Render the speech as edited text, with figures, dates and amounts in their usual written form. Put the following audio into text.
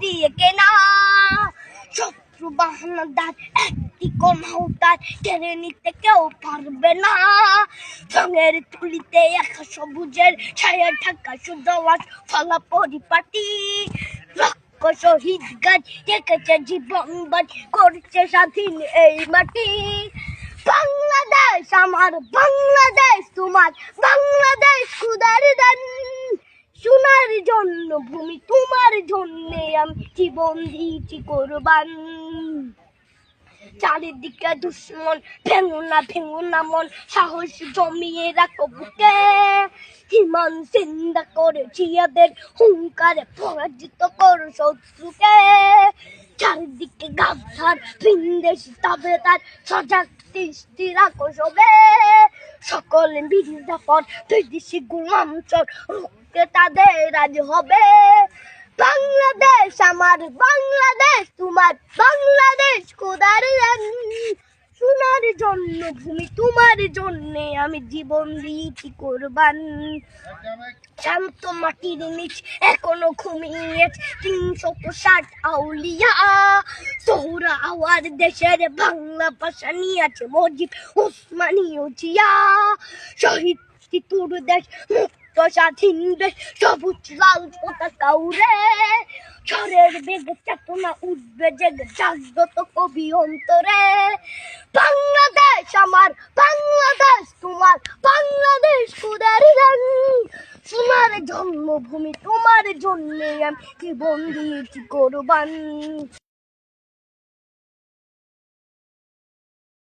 দিয়ে কেনা। শত্রু বাহানাদার একটি কোনাও তার কেড়ে নিতে কেউ পারবে না। রঙের তুলিতে একা সবুজের ছায়া ঢাকা সুজলাস ফলা পরিপাটি। লক্ষ শহীদ গাছ রেখেছে জীবন বাজ করছে স্বাধীন এই মাটি। বাংলাদেশ আমার, বাংলাদেশ তোমার, বাংলাদেশ খুদার দান। সোনার জন্য ভূমি তোমার জন্যে আমি জীবন দিয়েছি কোরবান। চারিদিকে দুশ্মন, ভেঙো না মন, সাহস জমিয়ে রাখো বুকে। হিমান চিন্তা করেছি এদের হুঙ্কারে পরাজিত করো শত্রুকে। চারিদিকে গাছার ভিনদেশি তবে তার সজাগ দৃষ্টি রাখো সবে। সকল বিরোধা পর বিদেশি গোলাম চোর রুখতে তাদের আজ হবে। বাংলাদেশ আমার, বাংলাদেশ তোমার, বাংলাদেশ খোদার দান। সোনার জন্য ভূমি তোমার জন্যে আমি জীবন দিয়েছি কোরবান। শান্ত মাটির নিচ এখনো ঘুমিয়ে ৩৬০ আউলিয়া। সোহরা আওয়ার দেশের বাংলা ভাষা নিয়ে আছে মজিব ওসমানীয় জিয়া। শহীদ তোর দেশ মুক্ত স্বাধীন দেশ, সবুজ লাল পতাকা উড়ে। ঝড়ের বেগে চেতনা উঠবে জেগে জাগ্রত কবি অন্তরে। বাংলাদেশ আমার, বাংলাদেশ তোমার, বাংলাদেশ খোদার দান। সোনার জন্মভূমি তোমার জন্যে আমি জীবন দিয়েছি কোরবান।